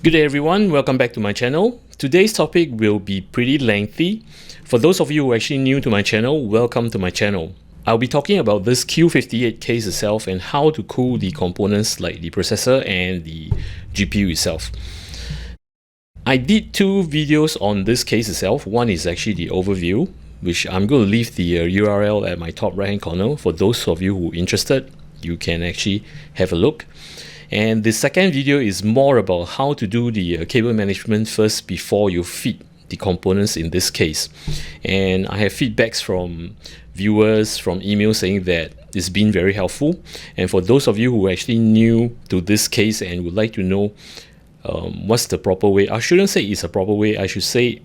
Good day everyone, welcome back to my channel. Today's topic will be pretty lengthy. For those of you who are actually new to my channel, welcome to my channel. I'll be talking about this Q58 case itself and how to cool the components like the processor and the GPU itself. I did two videos on this case itself. One is actually the overview, which I'm going to leave the URL at my top right hand corner. For those of you who are interested, you can actually have a look. And the second video is more about how to do the cable management first before you feed the components in this case. And I have feedbacks from viewers, from emails saying that it's been very helpful. And for those of you who are actually new to this case and would like to know what's the proper way, I shouldn't say it's a proper way, I should say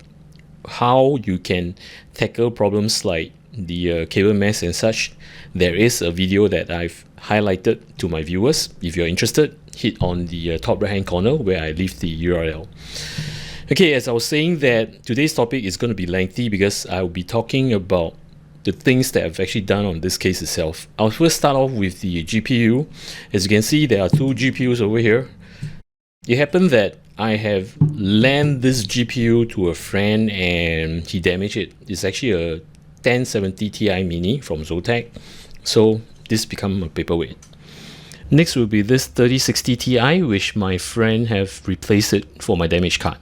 how you can tackle problems like the cable mesh and such, there is a video that I've highlighted to my viewers. If you're interested, hit on the top right hand corner where I leave the URL. Okay, as I was saying, that today's topic is going to be lengthy because I'll be talking about the things that I've actually done on this case itself. I'll first start off with the GPU. As you can see, there are two GPUs over here. It happened that I have lent this GPU to a friend and he damaged it. It's actually a 1070 Ti Mini from Zotac, so this become a paperweight. Next will be this 3060 Ti, which my friend have replaced it for my damaged card.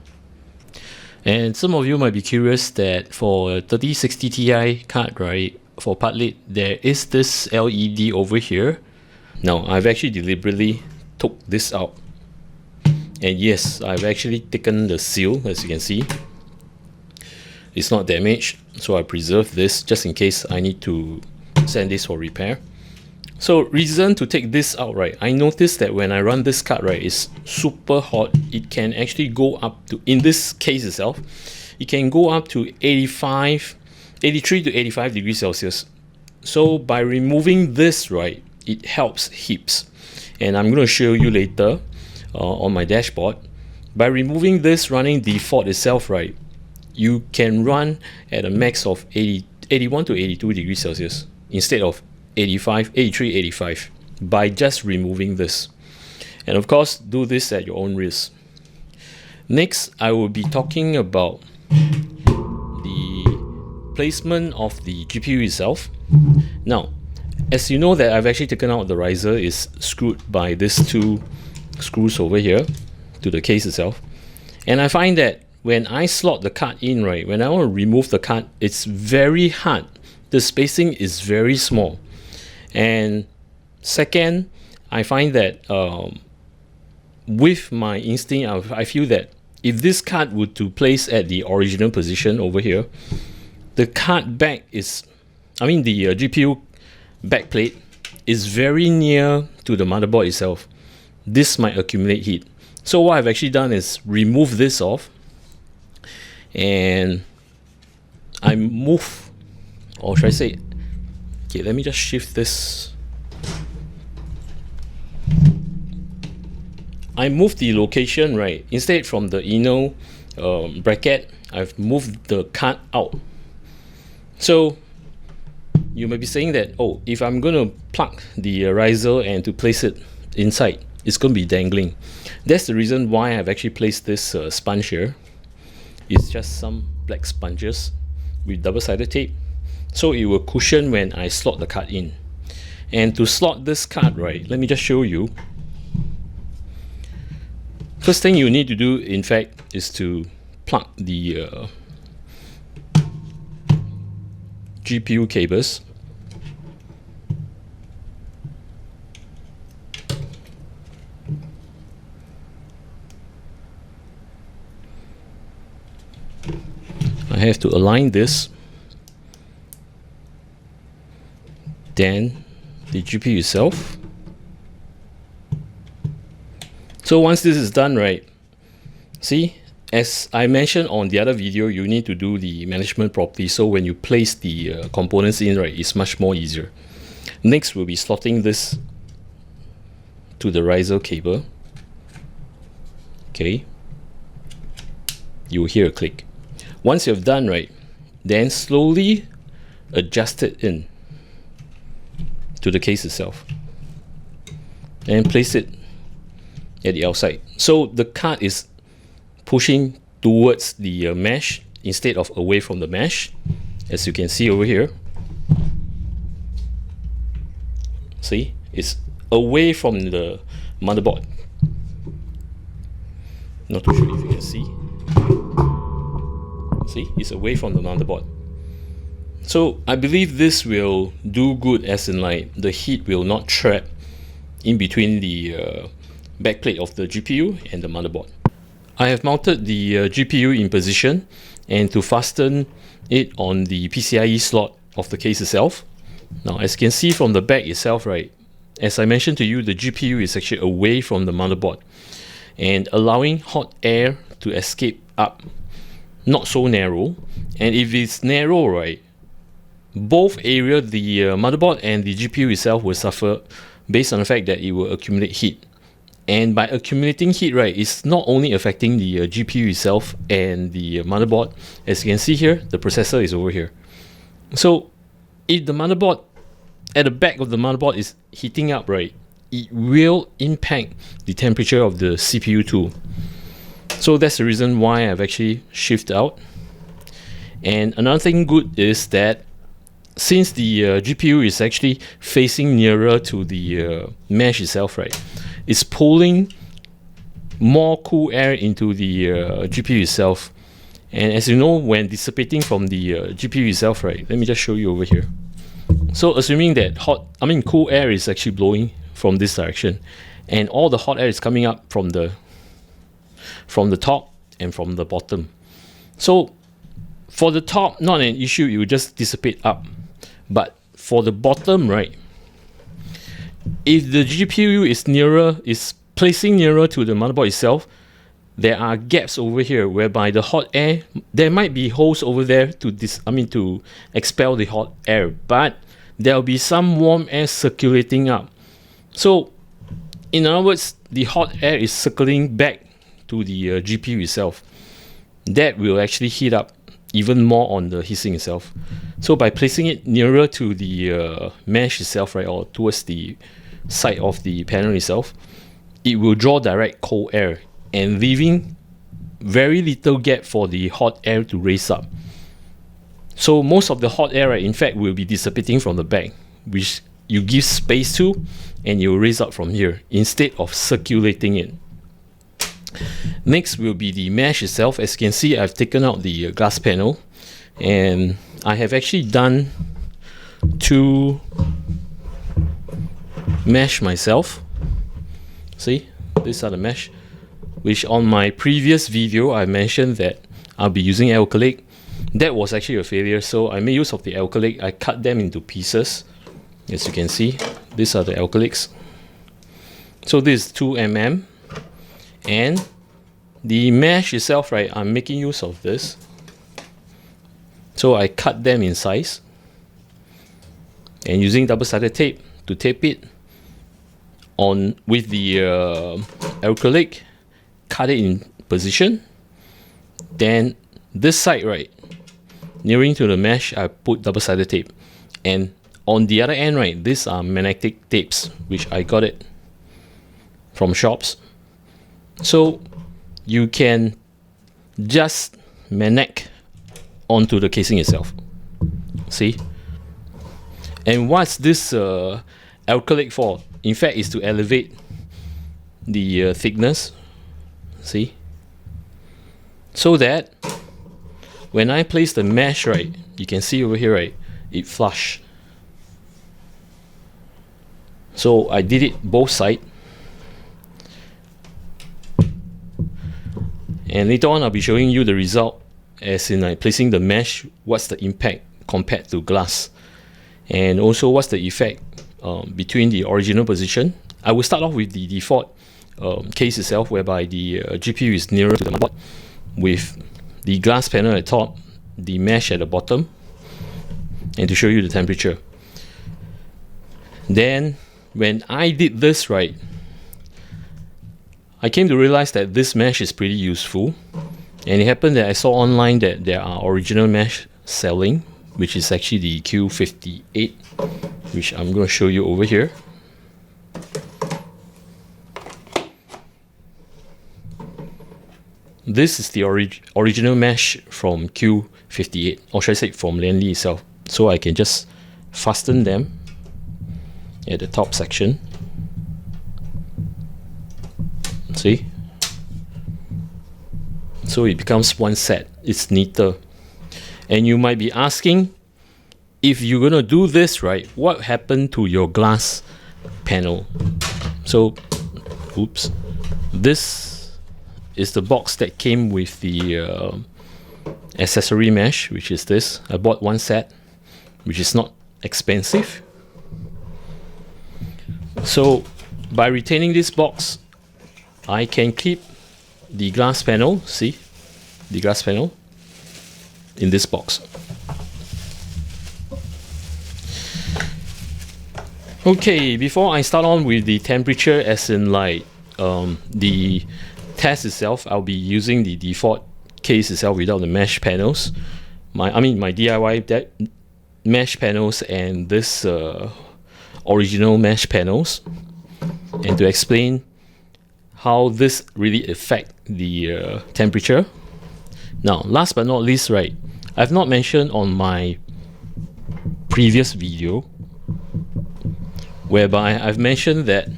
And some of you might be curious that for a 3060 Ti card, right, for part lid, there is this LED over here. Now, I've actually deliberately took this out. And yes, I've actually taken the seal, as you can see. It's not damaged, so I preserve this just in case I need to send this for repair. So reason to take this out, right, I noticed that when I run this card, right, it's super hot. It can actually go up to, in this case itself, it can go up to 83 to 85 degrees Celsius. So by removing this, right, it helps heaps. And I'm going to show you later on my dashboard. By removing this, running default itself, right, you can run at a max of 81 to 82 degrees Celsius instead of 83, 85 by just removing this. And of course, do this at your own risk. Next, I will be talking about the placement of the GPU itself. Now, as you know that I've actually taken out the riser is screwed by these two screws over here to the case itself. And I find that when I slot the card in, right, when I want to remove the card, it's very hard. The spacing is very small. And second, I find that with my instinct, I feel that if this card were to place at the original position over here, the card back is, the GPU back plate is very near to the motherboard itself. This might accumulate heat. So what I've actually done is remove this off, and I move, or should I say, okay, let me just shift this. I moved the location, right, instead from the inner bracket, I've moved the card out. So you might be saying that, oh, if I'm going to plug the riser and to place it inside, it's going to be dangling. That's the reason why I've actually placed this sponge here. It's just some black sponges with double-sided tape, so it will cushion when I slot the card in. And to slot this card, right, let me just show you. First thing you need to do, in fact, is to plug the GPU cables. I have to align this, then the GPU itself. So once this is done, right, see, as I mentioned on the other video, you need to do the management properly, so when you place the components in, right, it's much more easier. Next, we'll be slotting this to the riser cable. Okay, you will hear a click. Once you've done, right, then slowly adjust it in to the case itself and place it at the outside. So the card is pushing towards the mesh instead of away from the mesh, as you can see over here. See, it's away from the motherboard. Not too sure if you can see. See, it's away from the motherboard. So I believe this will do good, as in like the heat will not trap in between the backplate of the GPU and the motherboard. I have mounted the GPU in position, and to fasten it on the PCIe slot of the case itself. Now, as you can see from the back itself, right, as I mentioned to you, the GPU is actually away from the motherboard and allowing hot air to escape up, not so narrow. And if it's narrow, right, both areas, the motherboard and the GPU itself, will suffer based on the fact that it will accumulate heat. And by accumulating heat, right, it's not only affecting the GPU itself and the motherboard. As you can see here, the processor is over here. So if the motherboard, at the back of the motherboard, is heating up, right, it will impact the temperature of the CPU too. So that's the reason why I've actually shifted out. And another thing good is that since the GPU is actually facing nearer to the mesh itself, right, it's pulling more cool air into the GPU itself. And as you know, when dissipating from the GPU itself, right, let me just show you over here. So assuming that cool air is actually blowing from this direction, and all the hot air is coming up from the top and from the bottom. So for the top, not an issue, it will just dissipate up. But for the bottom, right, if the GPU is placing nearer to the motherboard itself, there are gaps over here whereby the hot air, there might be holes over there to expel the hot air, but there will be some warm air circulating up. So in other words, the hot air is circling back to the GPU itself. That will actually heat up even more on the heatsink itself. So by placing it nearer to the mesh itself, right, or towards the side of the panel itself, it will draw direct cold air and leaving very little gap for the hot air to raise up. So most of the hot air, right, in fact, will be dissipating from the back, which you give space to, and you will raise up from here instead of circulating it. Next will be the mesh itself. As you can see, I've taken out the glass panel, and I have actually done 2 mesh myself. See, these are the mesh, which on my previous video I mentioned that I'll be using acrylic. That was actually a failure, so I made use of the acrylic. I cut them into pieces. As you can see, these are the acrylics. So this is 2 mm, and the mesh itself, right, I'm making use of this. So I cut them in size, and using double-sided tape to tape it on with the acrylic, cut it in position. Then this side, right, nearing to the mesh, I put double-sided tape, and on the other end, right, these are magnetic tapes, which I got it from shops. So you can just magnet onto the casing itself. See? And what's this acrylic for? In fact, is to elevate the thickness. See? So that when I place the mesh, right, you can see over here, right, it flush. So I did it both sides. And later on, I'll be showing you the result, as in like placing the mesh, what's the impact compared to glass, and also what's the effect between the original position. I will start off with the default case itself, whereby the GPU is nearer to the motherboard, with the glass panel at the top, the mesh at the bottom, and to show you the temperature. Then when I did this, right, I came to realize that this mesh is pretty useful, and it happened that I saw online that there are original mesh selling, which is actually the Q58, which I'm going to show you over here. This is the original mesh from Q58, or should I say from Lian itself. So I can just fasten them at the top section. See? So it becomes one set. It's neater. And you might be asking, if you're going to do this, right, what happened to your glass panel? So, oops. This is the box that came with the accessory mesh, which is this. I bought one set, which is not expensive. So, by retaining this box, I can keep the glass panel, see, the glass panel in this box. Okay, before I start on with the temperature, as in like the test itself, I'll be using the default case itself without the mesh panels. My DIY mesh panels and this original mesh panels, and to explain how this really affect the temperature. Now, last but not least, right, I've not mentioned on my previous video, whereby I've mentioned that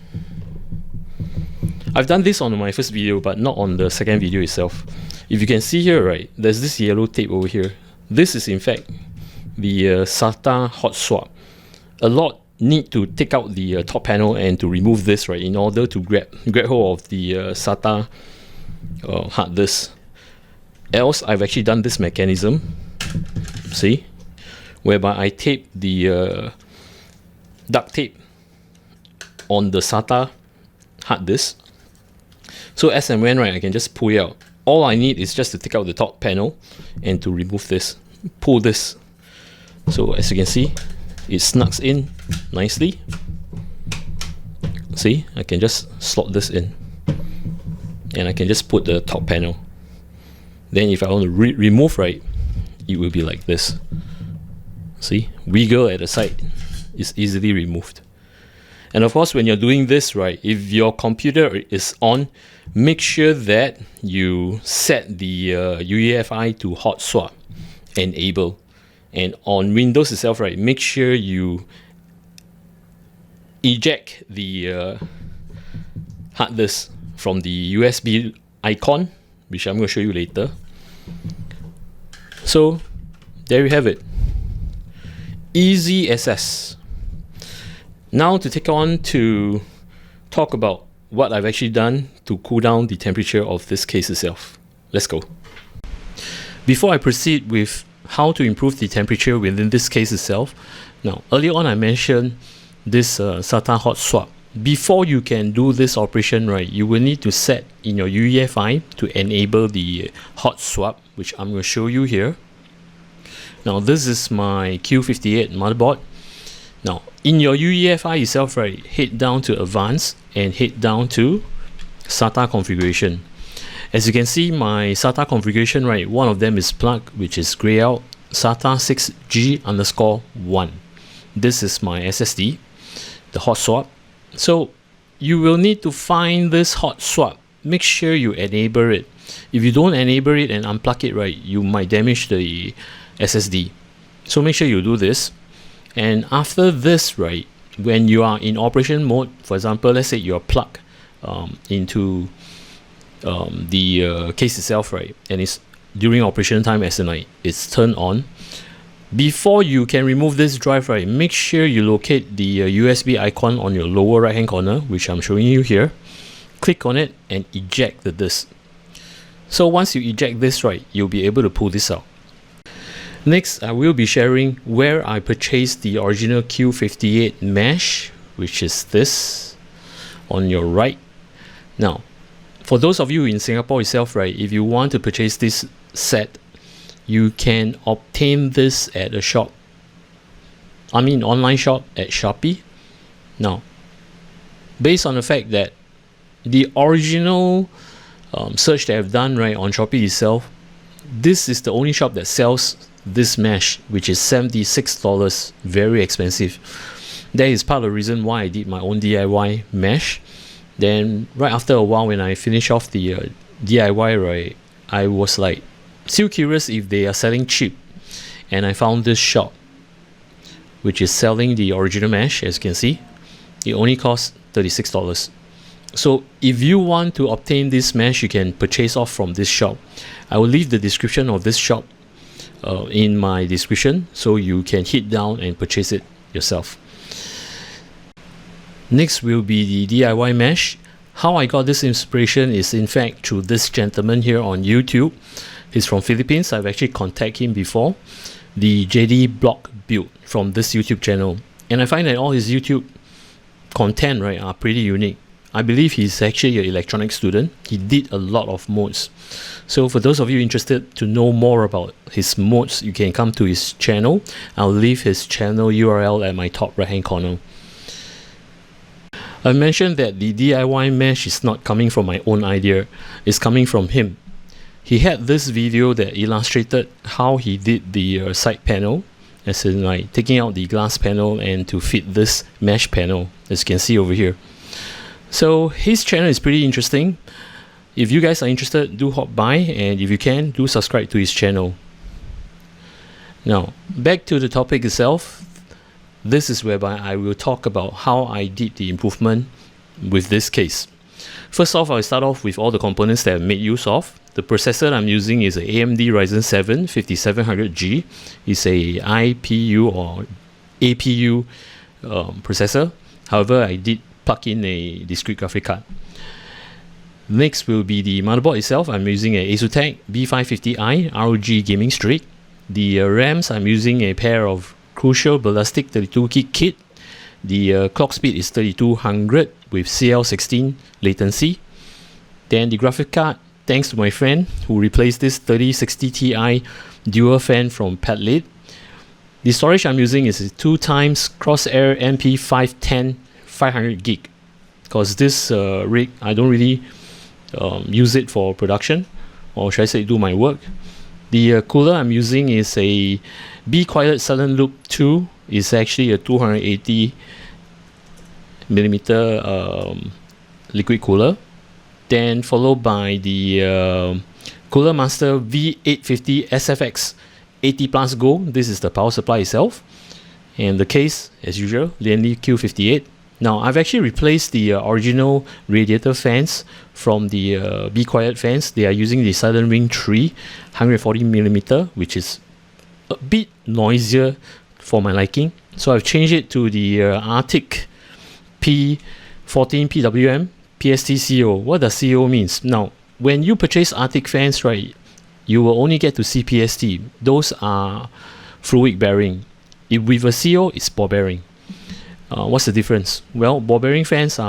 I've done this on my first video, but not on the second video itself. If you can see here, right, there's this yellow tape over here. This is in fact the SATA hot swap. A lot need to take out the top panel and to remove this, right, in order to grab hold of the SATA hard disk. Else, I've actually done this mechanism, see, whereby I tape the duct tape on the SATA hard disk. So as and when, right, I can just pull it out. All I need is just to take out the top panel and to remove this, pull this. So as you can see, it snugs in nicely. See, I can just slot this in, and I can just put the top panel. Then if I want to remove, right, it will be like this. See, wiggle at the side is easily removed. And of course, when you're doing this, right, if your computer is on, make sure that you set the UEFI to hot swap enable. And on Windows itself, right, make sure you eject the hard disk from the USB icon, which I'm going to show you later. So there you have it. Easy access. Now to take on to talk about what I've actually done to cool down the temperature of this case itself. Let's go. Before I proceed with how to improve the temperature within this case itself, now earlier on I mentioned this SATA hot swap. Before you can do this operation, right, you will need to set in your UEFI to enable the hot swap, which I'm going to show you here. Now this is my Q58 motherboard. Now in your UEFI itself, right, head down to advanced and head down to SATA configuration. As you can see, my SATA configuration, right, one of them is plugged, which is grey out, SATA 6G_1. This is my SSD, the hot swap. So you will need to find this hot swap. Make sure you enable it. If you don't enable it and unplug it, right, you might damage the SSD. So make sure you do this. And after this, right, when you are in operation mode, for example, let's say you're plugged into the case itself, right, and it's during operation time, as in like it's turned on. Before you can remove this drive, right, make sure you locate the USB icon on your lower right hand corner, which I'm showing you here. Click on it and eject the disk. So once you eject this, right, you'll be able to pull this out. Next, I will be sharing where I purchased the original Q58 mesh, which is this on your right. Now, for those of you in Singapore itself, right, if you want to purchase this set, you can obtain this at a shop. I mean, online shop at Shopee. Now, based on the fact that the original search that I've done, right, on Shopee itself, this is the only shop that sells this mesh, which is $76, very expensive. That is part of the reason why I did my own DIY mesh. Then right after a while, when I finish off the DIY, right, I was like still curious if they are selling cheap, and I found this shop which is selling the original mesh. As you can see, it only costs $36. So if you want to obtain this mesh, you can purchase off from this shop. I will leave the description of this shop in my description, so you can hit down and purchase it yourself. Next will be the DIY mesh. How I got this inspiration is in fact through this gentleman here on YouTube. He's from Philippines. I've actually contacted him before. The JD Block Build from this YouTube channel, and I find that all his YouTube content, right, are pretty unique. I believe he's actually an electronics student. He did a lot of modes. So for those of you interested to know more about his modes, you can come to his channel. I'll leave his channel URL at my top right hand corner. I mentioned that the DIY mesh is not coming from my own idea. It's coming from him. He had this video that illustrated how he did the side panel, as in like taking out the glass panel and to fit this mesh panel, as you can see over here. So his channel is pretty interesting. If you guys are interested, do hop by, and if you can, do subscribe to his channel. Now, back to the topic itself. This is whereby I will talk about how I did the improvement with this case. First off, I'll start off with all the components that I made use of. The processor I'm using is an AMD Ryzen 7 5700G. It's a IPU or APU processor. However, I did plug in a discrete graphic card. Next will be the motherboard itself. I'm using a ASUS B550i ROG Gaming Streak. The RAMs, I'm using a pair of Crucial Ballistic 32GB kit. The clock speed is 3200 with CL16 latency. Then the graphic card, thanks to my friend who replaced this 3060 Ti dual fan from Padlet. The storage I'm using is a 2x Crosshair MP510 500GB, because this rig, I don't really use it for production, or should I say do my work. The cooler I'm using is a Be Quiet Silent Loop 2. It's actually a 280mm liquid cooler. Then followed by the Cooler Master V850 SFX 80 Plus Go. This is the power supply itself. And the case, as usual, Lian Q58. Now, I've actually replaced the original radiator fans from the Be Quiet fans. They are using the Silent Ring 3 140mm, which is a bit noisier for my liking. So I've changed it to the Arctic P14 PWM PST-CO. What does CO means? Now, when you purchase Arctic fans, right, you will only get to CPST. Those are fluid bearing. If with a CO, it's ball bearing. What's the difference? Well, ball bearing fans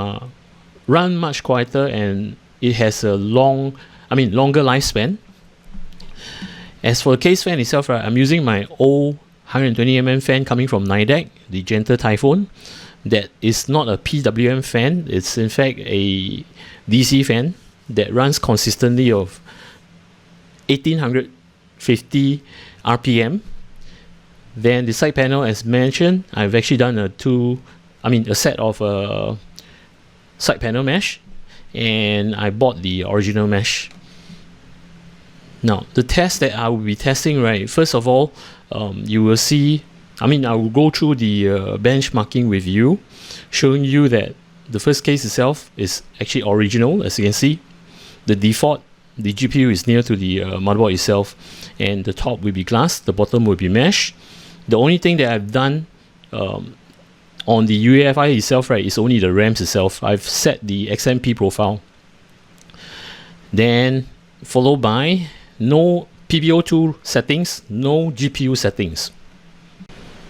run much quieter, and it has a longer lifespan. As for the case fan itself, right, I'm using my old 120mm fan coming from Nidec, the Gentle Typhoon. That is not a PWM fan. It's in fact a DC fan that runs consistently of 1850 RPM. Then the side panel, as mentioned, I've actually done a set of side panel mesh, and I bought the original mesh. Now, the test that I will be testing, right, first of all, you will see, I will go through the benchmarking with you, showing you that the first case itself is actually original. As you can see, the default, the GPU is near to the motherboard itself, and the top will be glass, the bottom will be mesh. The only thing that I've done on the UEFI itself, right, is only the RAMs itself. I've set the XMP profile. Then followed by no PBO2 settings, no GPU settings.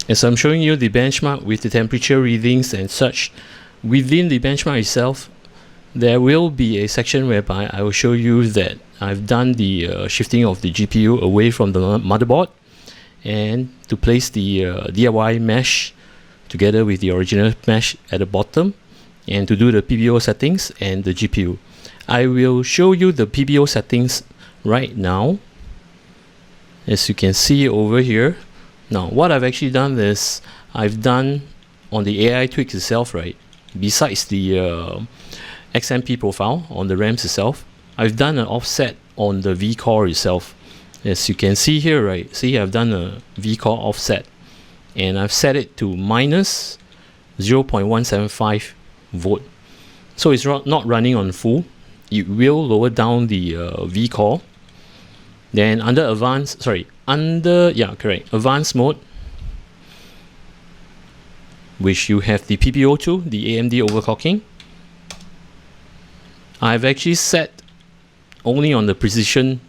As I'm showing you the benchmark with the temperature readings and such, within the benchmark itself, there will be a section whereby I will show you that I've done the shifting of the GPU away from the motherboard, and to place the DIY mesh together with the original mesh at the bottom, and to do the PBO settings and the GPU. I will show you the PBO settings right now, as you can see over here. Now, what I've actually done is I've done on the AI tweaks itself, right, besides the XMP profile on the RAMs itself, I've done an offset on the Vcore itself. As you can see here, right? See, I've done a Vcore offset, and I've set it to minus 0.175 volt. So it's not running on full. It will lower down the Vcore. Then under advanced mode, which you have the PPO2, the AMD overclocking. I've actually set only on the precision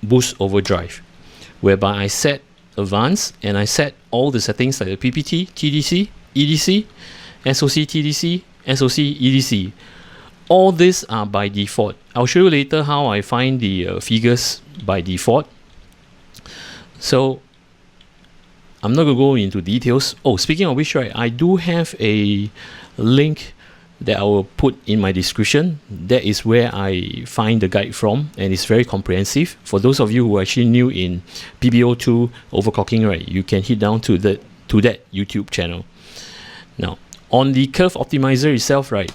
boost overdrive, whereby I set advanced and I set all the settings like the PPT, TDC, EDC, SoC TDC, SoC EDC. All these are by default. I'll show you later how I find the figures by default. So I'm not going to go into details. Oh, speaking of which, right, I do have a link that I will put in my description. That is where I find the guide from, and it's very comprehensive. For those of you who are actually new in PPO2 overclocking, right, you can hit down to that YouTube channel. Now, on the curve optimizer itself, right,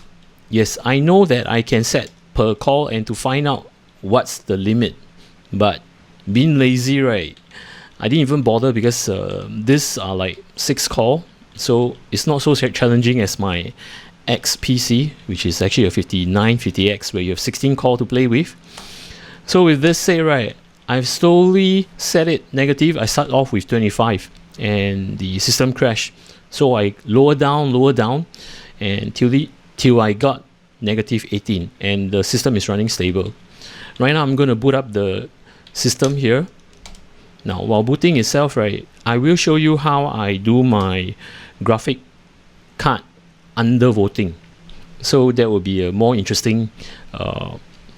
yes, I know that I can set per call and to find out what's the limit, but being lazy, right, I didn't even bother because these are like 6 call, so it's not so challenging as my X PC, which is actually a 5950X, where you have 16 core to play with. So with this say, right, I've slowly set it negative. I start off with 25 and the system crashed. So I lower down and till I got negative 18 and the system is running stable. Right now I'm going to boot up the system here. Now while booting itself, right, I will show you how I do my graphic card undervoting. So that will be a more interesting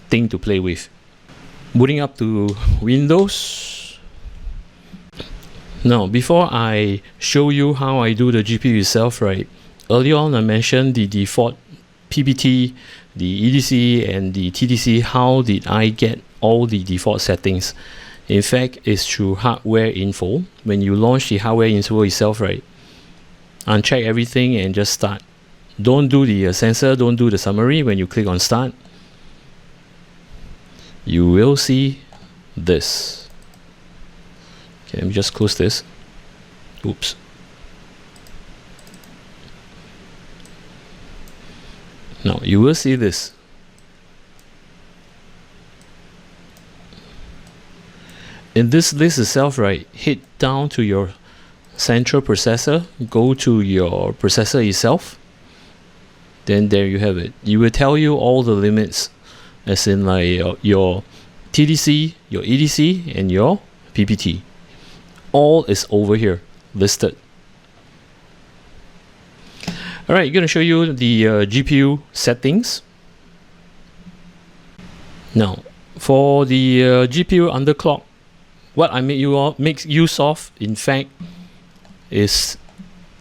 thing to play with. Booting up to Windows. Now before I show you how I do the GPU itself, right, earlier on I mentioned the default PPT, the EDC and the TDC. How did I get all the default settings? In fact, it's through hardware info. When you launch the hardware info itself, right, uncheck everything and just start. Don't do the sensor, don't do the summary. When you click on start, you will see this. Okay, let me just close this. Oops. Now you will see this. In this list itself, right, hit down to your central processor, go to your processor itself, then there you have it. You will tell you all the limits, as in like your TDC, your EDC and your PPT. All is over here listed. Alright, I'm going to show you the GPU settings. Now for the GPU underclock, what I make use of, in fact, is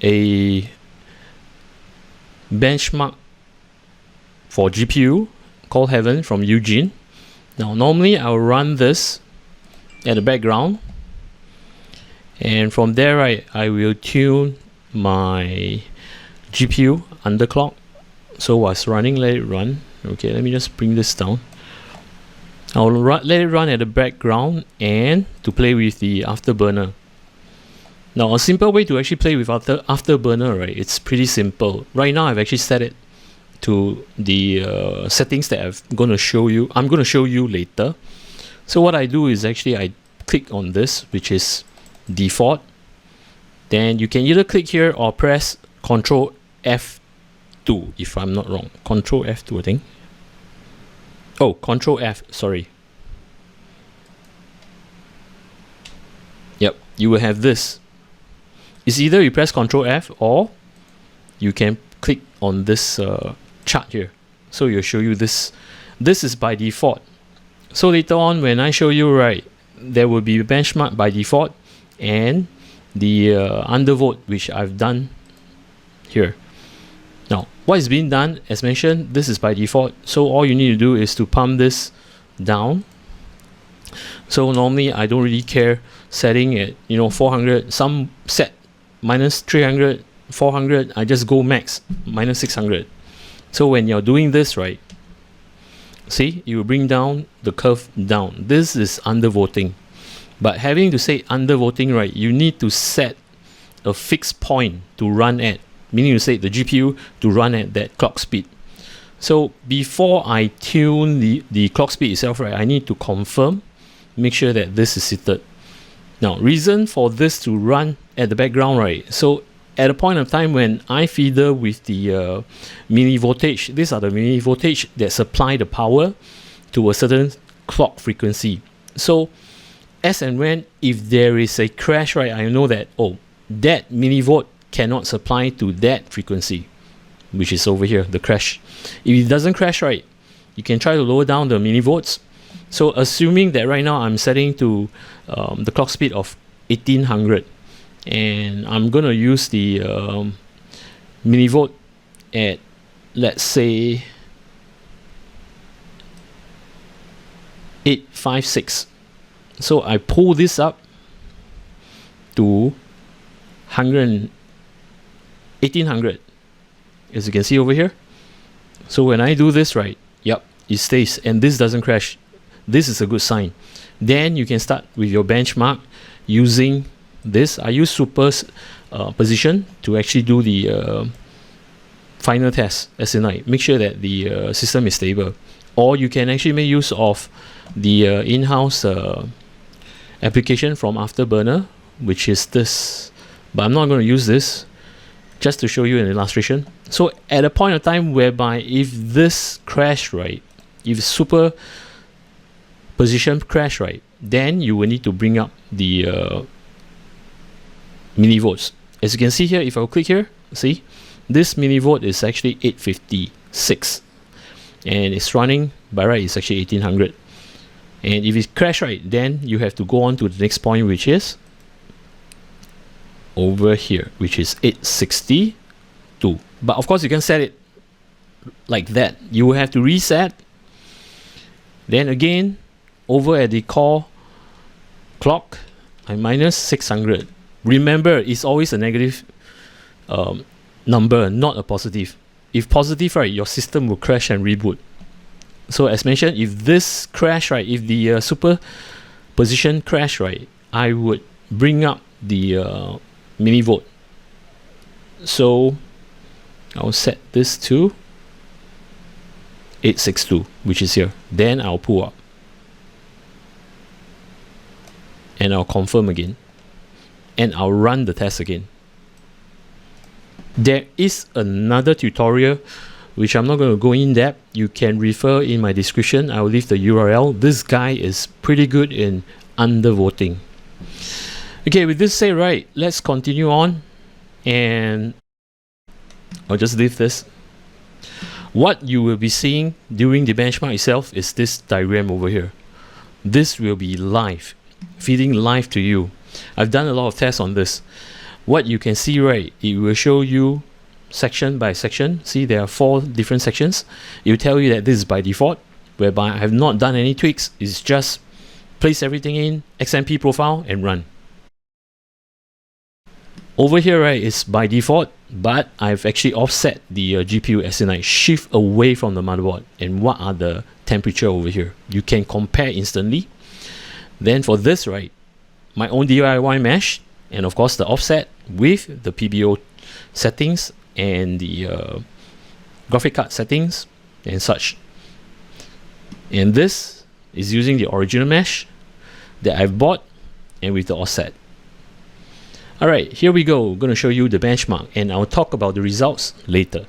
a benchmark for GPU called Heaven from Eugene. Now normally I'll run this at the background, and from there I will tune my GPU underclock. So whilst running, let it run. Okay, let me just bring this down. I'll let it run at the background and to play with the afterburner. Now a simple way to actually play with afterburner, right, it's pretty simple. Right now I've actually set it to the settings that I'm going to show you later. So what I do is actually I click on this, which is default. Then you can either click here or press Ctrl F2 if I'm not wrong. Ctrl F2 I think. Oh, Ctrl F, sorry. Yep, you will have this. It's either you press Ctrl F or you can click on this chart here. So it'll show you this. This is by default. So later on when I show you, right, there will be a benchmark by default and the undervote, which I've done here. Now what is being done, as mentioned, this is by default, so all you need to do is to pump this down. So normally I don't really care setting at 400, some set minus 300, 400, I just go max minus 600. So when you're doing this, right, See, you will bring down the curve down. This is undervoting. But having to say undervoting, right, you need to set a fixed point to run at, meaning to say the GPU to run at that clock speed. So before I tune the clock speed itself, right, I need to confirm, make sure that this is seated. Now, reason for this to run at the background, right, so at a point of time when I feeder with the mini voltage, these are the mini voltage that supply the power to a certain clock frequency. So as and when, if there is a crash, right, I know that, oh, that mini volt cannot supply to that frequency, which is over here, the crash. If it doesn't crash, right, you can try to lower down the mini volts. So assuming that right now I'm setting to the clock speed of 1800, and I'm gonna use the mini volt at, let's say, 856. So I pull this up to 1800, as you can see over here. So when I do this, right, yep, it stays, and this doesn't crash. This is a good sign. Then you can start with your benchmark using this. I use super position to actually do the final test, as in like make sure that the system is stable. Or you can actually make use of the in-house application from Afterburner, which is this. But I'm not going to use this, just to show you an illustration. So at a point of time whereby if this crash, right, if super position crash, right, then you will need to bring up the mini volts. As you can see here, if I click here, see, this mini volt is actually 856, and it's running by right, it's actually 1800. And if it crash, right, then you have to go on to the next point, which is over here, which is 862. But of course you can set it like that. You will have to reset. Then again, over at the core clock, I minus 600. Remember, it's always a negative number, not a positive. If positive, right, your system will crash and reboot. So as mentioned, if this crash, right, if the super position crash, right, I would bring up the mini volt. So I'll set this to 862, which is here. Then I'll pull up, and I'll confirm again, and I'll run the test again. There is another tutorial which I'm not going to go in depth. You can refer in my description. I will leave the URL. This guy is pretty good in undervoting. Okay, with this said, right, let's continue on, and I'll just leave this. What you will be seeing during the benchmark itself is this diagram over here. This will be live, feeding live to you. I've done a lot of tests on this. What you can see, right, it will show you section by section. See, there are 4 different sections. It will tell you that this is by default, whereby I have not done any tweaks. It's just place everything in, XMP profile, and run. Over here, right, is by default, but I've actually offset the GPU, as in I shift away from the motherboard. And what are the temperature over here? You can compare instantly. Then for this, right, my own DIY mesh, and of course the offset with the PBO settings and the graphic card settings and such. And this is using the original mesh that I've bought and with the offset. Alright, here we go. I'm going to show you the benchmark, and I'll talk about the results later.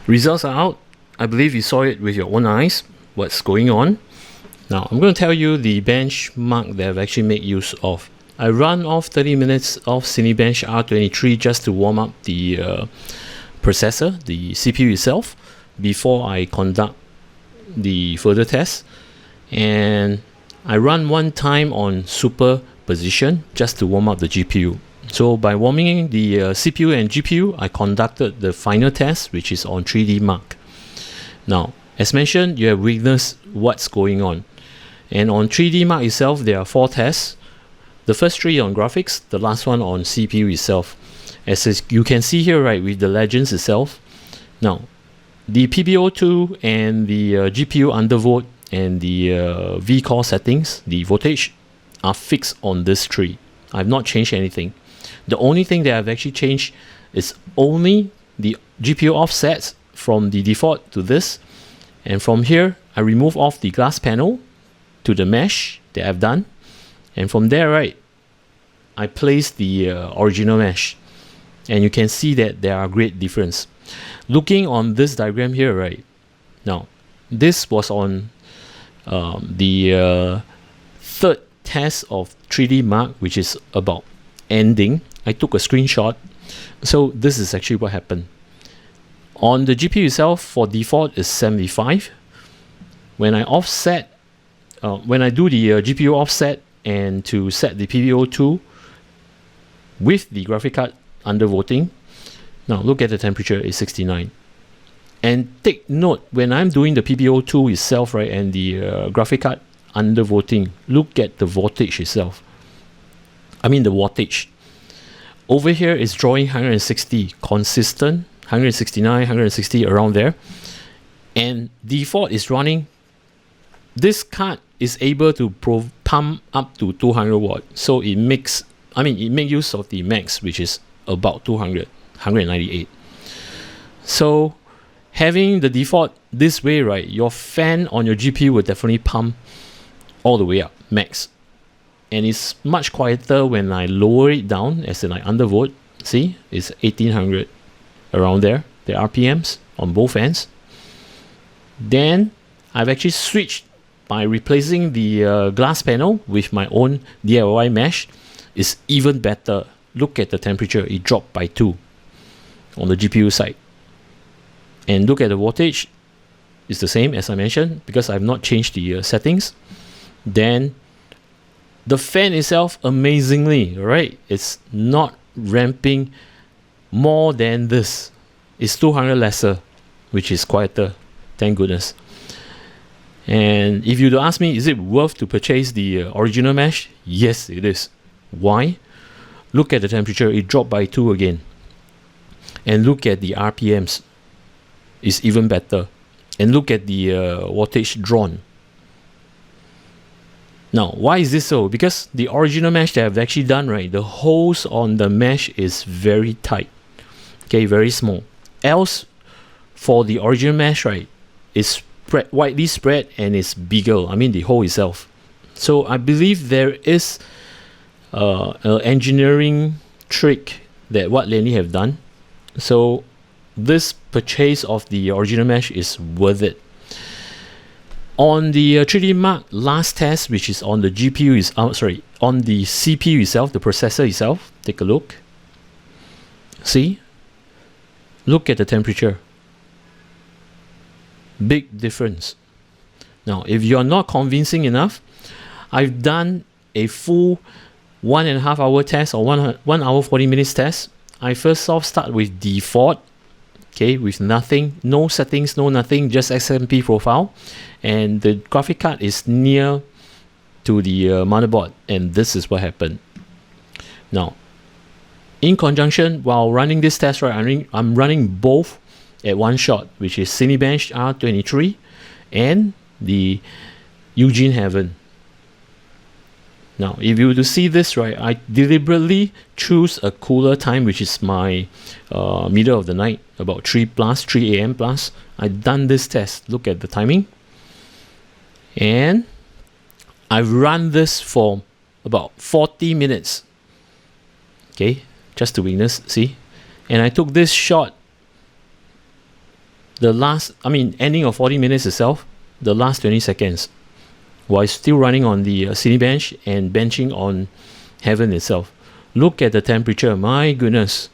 Results are out. I believe you saw it with your own eyes, what's going on. Now, I'm going to tell you the benchmark that I've actually made use of. I run off 30 minutes of Cinebench R23 just to warm up the processor, the CPU itself, before I conduct the further tests. And I run one time on superposition just to warm up the GPU. So by warming the CPU and GPU, I conducted the final test, which is on 3D Mark. Now, as mentioned, you have witnessed what's going on. And on 3D Mark itself, there are 4 tests. The first 3 on graphics, the last one on CPU itself. As you can see here, right, with the legends itself. Now, the PBO2 and the GPU undervolt and the Vcore settings, the voltage, are fixed on this tree. I've not changed anything. The only thing that I've actually changed is only the GPU offsets from the default to this. And from here, I remove off the glass panel to the mesh that I've done. And from there, right, I place the original mesh. And you can see that there are great difference. Looking on this diagram here, right, now, this was on the third test of 3D Mark, which is about ending. I took a screenshot. So this is actually what happened. On the GPU itself, for default is 75. When I offset, when I do the GPU offset and to set the PBO2 with the graphic card undervolting, now look at the temperature, is 69. And take note, when I'm doing the PBO2 itself, right, and the graphic card undervolting, look at the voltage itself. I mean the wattage. Over here is drawing 160, consistent, 169, 160, around there. And default is running, this card is able to pump up to 200 watt. So it makes, it makes use of the max, which is about 200, 198. So having the default this way, right, your fan on your GPU will definitely pump all the way up, max. And it's much quieter when I lower it down, as in I undervolt. See, it's 1800 around there, the RPMs on both ends. Then I've actually switched by replacing the glass panel with my own DIY mesh. Is even better. Look at the temperature, it dropped by 2 on the GPU side. And look at the voltage, it's the same as I mentioned because I've not changed the settings. Then the fan itself, amazingly, right, it's not ramping more than this. It's 200 lesser, which is quieter, thank goodness. And if you ask me, is it worth to purchase the original mesh? Yes, it is. Why? Look at the temperature, it dropped by 2 again. And look at the RPMs, it's even better. And look at the wattage drawn. Now, why is this so? Because the original mesh that I've actually done, right, the holes on the mesh is very tight. Okay, very small. Else, for the original mesh, right, it's widely spread and it's bigger. The hole itself. So I believe there is an engineering trick that what Lian have done. So this purchase of the original mesh is worth it. On the 3D Mark last test, which is on the GPU is on the CPU itself, the processor itself. Take a look. See? Look at the temperature. Big difference. Now, if you're not convincing enough, I've done a full 1.5 hour test or 1 hour 40 minutes test. I first off start with default. Okay, with nothing, no settings, no nothing, just XMP profile. And the graphic card is near to the motherboard. And this is what happened. Now, in conjunction, while running this test, right, I'm running both at one shot, which is Cinebench R23 and the Eugene Heaven. Now, if you were to see this, right, I deliberately choose a cooler time, which is my middle of the night, about 3 a.m. plus. I've done this test. Look at the timing. And I've run this for about 40 minutes. Okay, just to witness, see? And I took this shot the last, ending of 40 minutes itself, the last 20 seconds, while it's still running on the Cinebench and benching on Heaven itself. Look at the temperature, my goodness,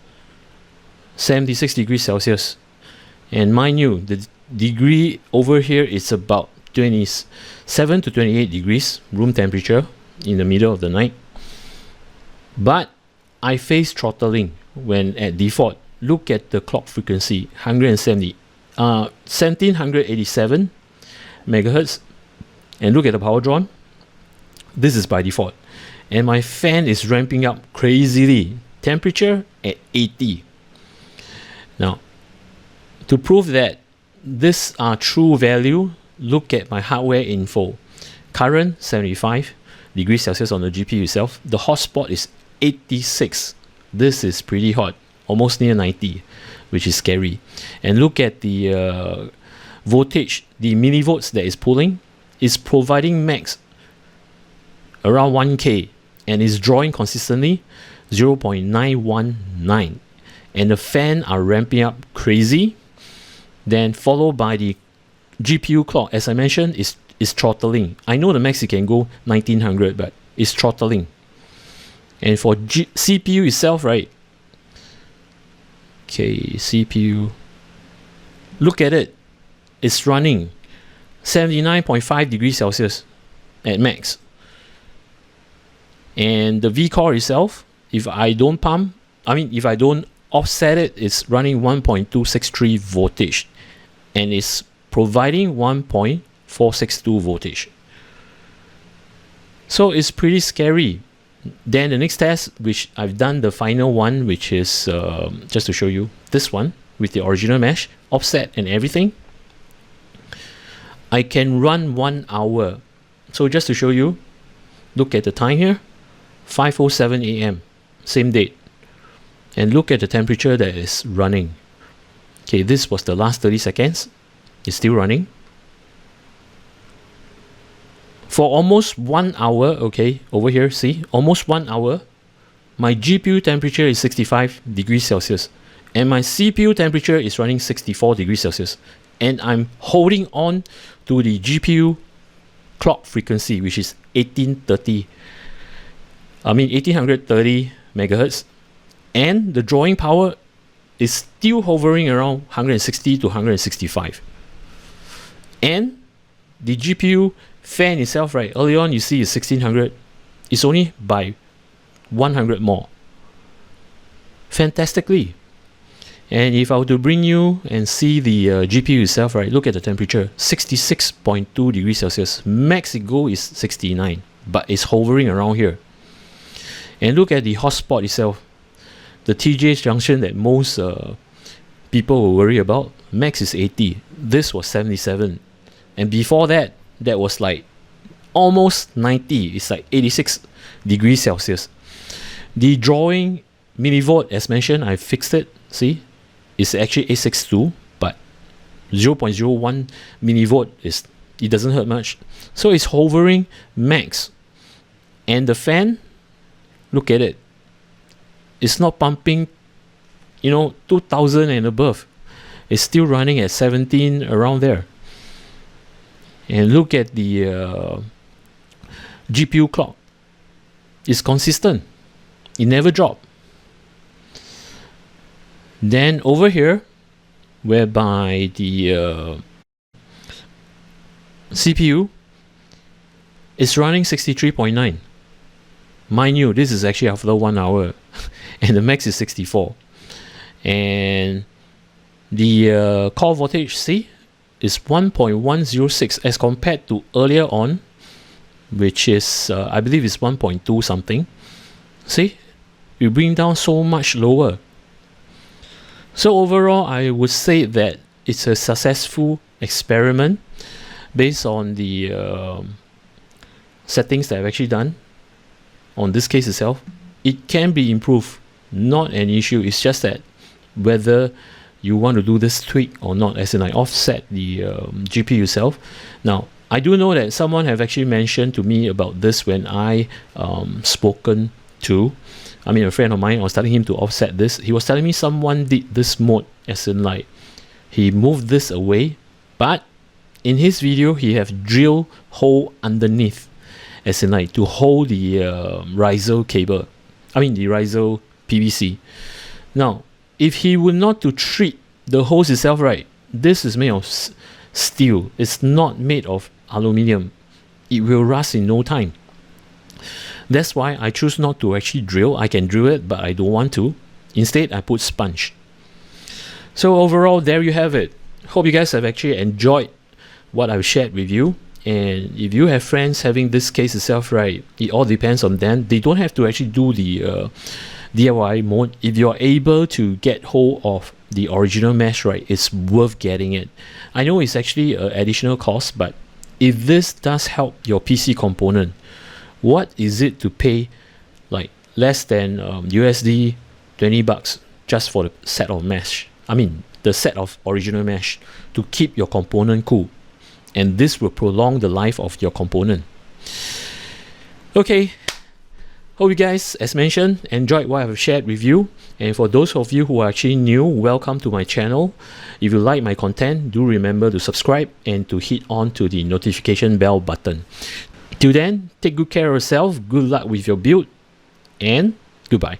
76 degrees Celsius. And mind you, the degree over here is about 27 to 28 degrees room temperature in the middle of the night. But I face throttling when at default. Look at the clock frequency, 1787 megahertz, and look at the power drawn. This is by default, and my fan is ramping up crazily. Temperature at 80. Now, to prove that this are true value, look at my hardware info. Current 75 degrees Celsius on the GPU itself. The hotspot is 86. This is pretty hot, almost near 90, which is scary. And look at the voltage, the millivolts that is pulling is providing max around 1K and is drawing consistently 0.919. And the fan are ramping up crazy. Then followed by the GPU clock, as I mentioned, is throttling. I know the max it can go 1900, but it's throttling. And for CPU itself, right? Okay, CPU. Look at it. It's running 79.5 degrees Celsius at max. And the Vcore itself, if I don't offset it, it's running 1.263 voltage. And it's providing 1.462 voltage. So it's pretty scary. Then the next test, which I've done the final one, which is just to show you this one with the original mesh, offset and everything. I can run 1 hour. So just to show you, look at the time here, 5:07 a.m. same date, and look at the temperature that is running. Okay, this was the last 30 seconds. It's still running. For almost 1 hour, okay, over here, see, almost 1 hour, my GPU temperature is 65 degrees Celsius, and my CPU temperature is running 64 degrees Celsius, and I'm holding on to the GPU clock frequency, which is 1830 megahertz, and the drawing power is still hovering around 160 to 165. And the GPU fan itself, right, early on you see is 1600. It's only by 100 more. Fantastically. And if I were to bring you and see the GPU itself, right, look at the temperature, 66.2 degrees Celsius. Max it go is 69, but it's hovering around here. And look at the hotspot itself, the TJ junction that most people will worry about. Max is 80. This was 77. And before that, that was like almost 90. It's like 86 degrees Celsius. The drawing millivolt, as mentioned, I fixed it. See, it's actually 862, but 0.01 millivolt it doesn't hurt much. So it's hovering max. And the fan, look at it. It's not pumping, 2000 and above. It's still running at 17, around there. And look at the GPU clock. It's consistent. It never dropped. Then over here, whereby the CPU is running 63.9. Mind you, this is actually after 1 hour, and the max is 64. And the core voltage, see, is 1.106 as compared to earlier on, which is, I believe is 1.2 something. See, we bring down so much lower. So overall, I would say that it's a successful experiment based on the settings that I've actually done on this case itself. It can be improved, not an issue. It's just that whether you want to do this tweak or not, as in I offset the GPU itself. Now, I do know that someone have actually mentioned to me about this when I spoken to, a friend of mine. I was telling him to offset this. He was telling me someone did this mode, as in like he moved this away, but in his video he have drill hole underneath, as in like to hold the riser cable, the riser PVC. Now if he were not to treat the hose itself right, this is made of steel, it's not made of aluminium, it will rust in no time. That's why I choose not to actually drill. I can drill it, but I don't want to. Instead I put sponge. So overall, there you have it. Hope you guys have actually enjoyed what I've shared with you. And if you have friends having this case itself, right, it all depends on them. They don't have to actually do the DIY mode. If you're able to get hold of the original mesh, right, it's worth getting it. I know it's actually an additional cost, but if this does help your PC component, what is it to pay like less than USD 20 bucks just for the set of mesh? The set of original mesh to keep your component cool. And this will prolong the life of your component. Okay, hope you guys, as mentioned, enjoyed what I've shared with you. And for those of you who are actually new, welcome to my channel. If you like my content, do remember to subscribe and to hit on to the notification bell button. Till then, take good care of yourself, good luck with your build, and goodbye.